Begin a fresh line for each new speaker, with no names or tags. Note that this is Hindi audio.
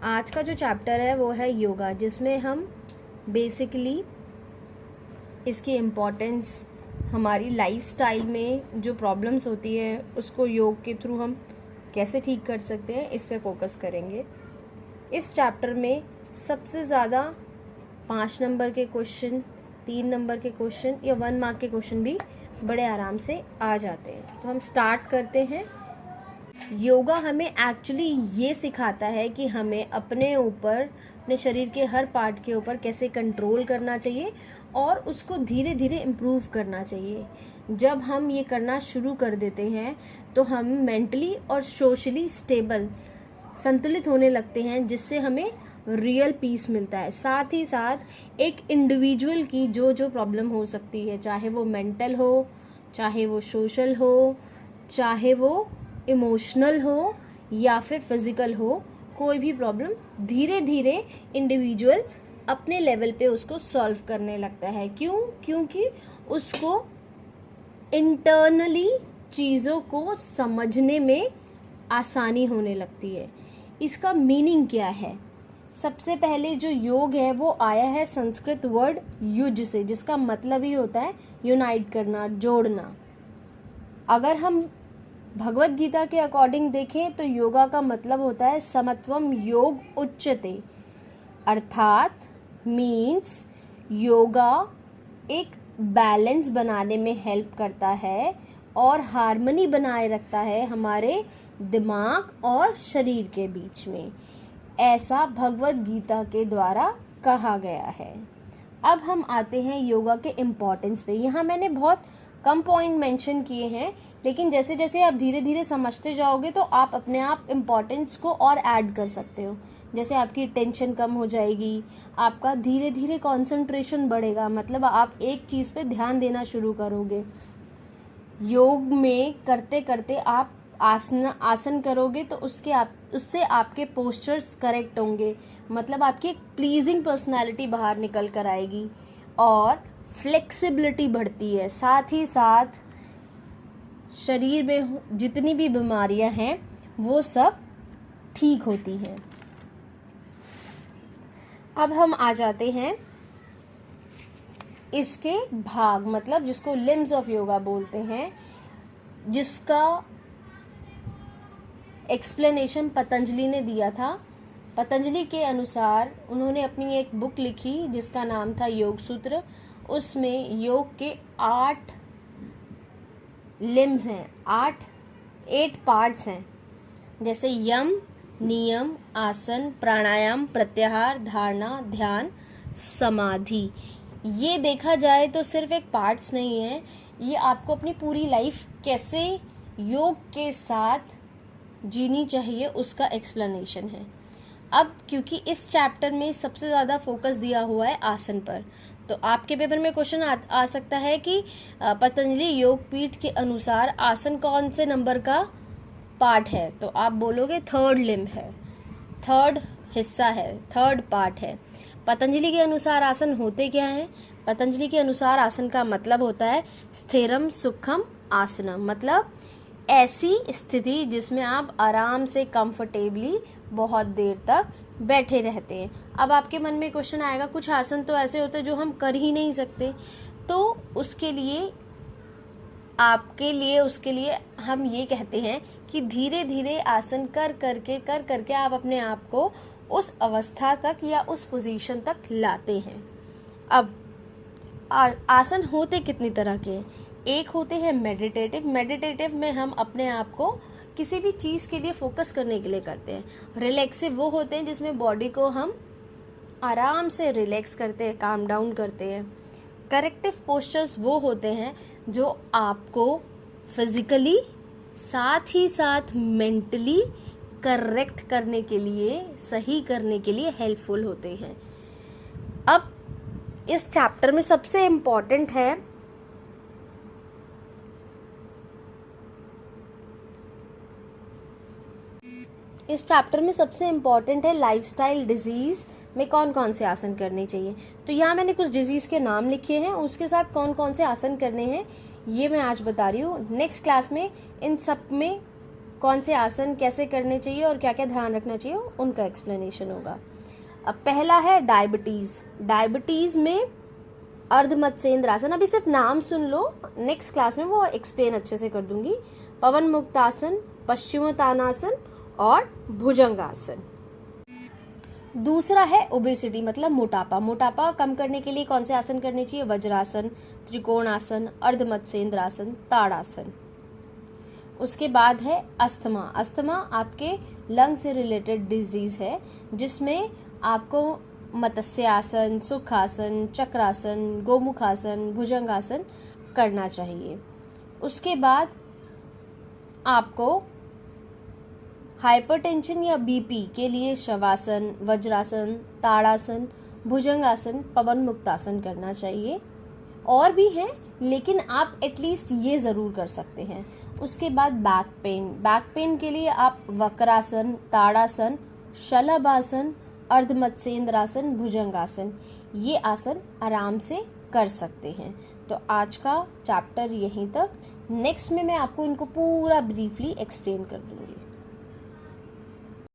आज का जो चैप्टर है वो है योगा, जिसमें हम बेसिकली इसकी इम्पोर्टेंस, हमारी लाइफस्टाइल में जो प्रॉब्लम्स होती है उसको योग के थ्रू हम कैसे ठीक कर सकते हैं, इस पे फोकस करेंगे। इस चैप्टर में सबसे ज़्यादा 5 नंबर के क्वेश्चन, 3 नंबर के क्वेश्चन या 1 मार्क के क्वेश्चन भी बड़े आराम से आ जाते हैं। तो हम स्टार्ट करते हैं। योगा हमें एक्चुअली ये सिखाता है कि हमें अपने ऊपर, अपने शरीर के हर पार्ट के ऊपर कैसे कंट्रोल करना चाहिए और उसको धीरे धीरे इम्प्रूव करना चाहिए। जब हम ये करना शुरू कर देते हैं तो हम मेंटली और सोशली स्टेबल, संतुलित होने लगते हैं, जिससे हमें रियल पीस मिलता है। साथ ही साथ एक इंडिविजुअल की जो जो प्रॉब्लम हो सकती है, चाहे वो मेंटल हो, चाहे वो सोशल हो, चाहे वो इमोशनल हो या फिर फिज़िकल हो, कोई भी प्रॉब्लम धीरे धीरे इंडिविजुअल अपने लेवल पे उसको सॉल्व करने लगता है। क्यों? क्योंकि उसको इंटरनली चीज़ों को समझने में आसानी होने लगती है। इसका मीनिंग क्या है? सबसे पहले जो योग है वो आया है संस्कृत वर्ड युज से, जिसका मतलब ही होता है यूनाइट करना, जोड़ना। अगर हम भगवत गीता के अकॉर्डिंग देखें तो योगा का मतलब होता है समत्वम योग उच्यते, अर्थात मीन्स योगा एक बैलेंस बनाने में हेल्प करता है और हार्मनी बनाए रखता है हमारे दिमाग और शरीर के बीच में। ऐसा भगवत गीता के द्वारा कहा गया है। अब हम आते हैं योगा के इम्पोर्टेंस पे। यहाँ मैंने बहुत कम पॉइंट मेंशन किए हैं, लेकिन जैसे जैसे आप धीरे धीरे समझते जाओगे तो आप अपने आप इम्पोर्टेंस को और ऐड कर सकते हो। जैसे आपकी टेंशन कम हो जाएगी, आपका धीरे धीरे कंसंट्रेशन बढ़ेगा, मतलब आप एक चीज़ पे ध्यान देना शुरू करोगे। योग में करते करते आप आसन करोगे तो उससे आपके पोस्चर्स करेक्ट होंगे, मतलब आपकी एक प्लीजिंग पर्सनालिटी बाहर निकल कर आएगी और फ्लेक्सिबिलिटी बढ़ती है। साथ ही साथ शरीर में जितनी भी बीमारियां हैं वो सब ठीक होती हैं। अब हम आ जाते हैं इसके भाग, मतलब जिसको लिम्स ऑफ योगा बोलते हैं, जिसका एक्सप्लेनेशन पतंजलि ने दिया था। पतंजलि के अनुसार उन्होंने अपनी एक बुक लिखी जिसका नाम था योग सूत्र। उसमें योग के 8 लिम्स हैं, 8 पार्ट्स हैं, जैसे यम, नियम, आसन, प्राणायाम, प्रत्याहार, धारणा, ध्यान, समाधि। ये देखा जाए तो सिर्फ एक पार्ट्स नहीं है, ये आपको अपनी पूरी लाइफ कैसे योग के साथ जीनी चाहिए उसका एक्सप्लेनेशन है। अब क्योंकि इस चैप्टर में सबसे ज़्यादा फोकस दिया हुआ है आसन पर, तो आपके पेपर में क्वेश्चन आ सकता है कि पतंजलि योगपीठ के अनुसार आसन कौन से नंबर का पार्ट है, तो आप बोलोगे 3rd लिम्ब है, 3rd हिस्सा है, 3rd पार्ट है। पतंजलि के अनुसार आसन होते क्या हैं? पतंजलि के अनुसार आसन का मतलब होता है स्थिरम सुखम आसनम, मतलब ऐसी स्थिति जिसमें आप आराम से कंफर्टेबली बहुत देर तक बैठे रहते हैं। अब आपके मन में क्वेश्चन आएगा, कुछ आसन तो ऐसे होते हैं जो हम कर ही नहीं सकते, तो उसके लिए हम ये कहते हैं कि धीरे धीरे आसन कर करके आप अपने आप को उस अवस्था तक या उस पोजीशन तक लाते हैं। अब आसन होते कितनी तरह के? एक होते हैं मेडिटेटिव में हम अपने आप को किसी भी चीज़ के लिए फोकस करने के लिए करते हैं। रिलैक्सिव वो होते हैं जिसमें बॉडी को हम आराम से रिलैक्स करते हैं, काम डाउन करते हैं। करेक्टिव पोस्चर्स वो होते हैं जो आपको फिजिकली साथ ही साथ मेंटली करेक्ट करने के लिए, सही करने के लिए हेल्पफुल होते हैं। अब इस चैप्टर में सबसे इम्पॉर्टेंट है लाइफस्टाइल डिजीज़ में कौन कौन से आसन करने चाहिए। तो यहाँ मैंने कुछ डिजीज़ के नाम लिखे हैं, उसके साथ कौन कौन से आसन करने हैं ये मैं आज बता रही हूँ। नेक्स्ट क्लास में इन सब में कौन से आसन कैसे करने चाहिए और क्या क्या ध्यान रखना चाहिए उनका एक्सप्लेनेशन होगा। अब पहला है डायबिटीज़। डायबिटीज़ में अर्धमत्स्येंद्र आसन, अभी सिर्फ नाम सुन लो, नेक्स्ट क्लास में वो एक्सप्लेन अच्छे से कर दूंगी। पवन मुक्त आसन, पश्चिमोत्तानासन और भुजंगासन। दूसरा है ओबेसिटी मतलब मोटापा। मोटापा कम करने के लिए कौन से आसन करने चाहिए? वज्रासन, त्रिकोणासन, अर्धमत्स्येंद्र आसन, ताड़ासन। उसके बाद है अस्थमा। अस्थमा आपके लंग से रिलेटेड डिजीज है, जिसमें आपको मत्स्यासन, सुखासन, चक्रासन, गोमुखासन, भुजंगासन करना चाहिए। उसके बाद आपको हाइपरटेंशन या बीपी के लिए शवासन, वज्रासन, ताड़ासन, भुजंगासन, पवन मुक्तासन करना चाहिए। और भी हैं लेकिन आप एटलीस्ट ये ज़रूर कर सकते हैं। उसके बाद बैक पेन। बैक पेन के लिए आप वक्रासन, ताड़ासन, शलभासन, अर्धमत्स्येंद्रासन, भुजंगासन ये आसन आराम से कर सकते हैं। तो आज का चैप्टर यहीं तक। नेक्स्ट में मैं आपको इनको पूरा ब्रीफली एक्सप्लेन कर दूंगी।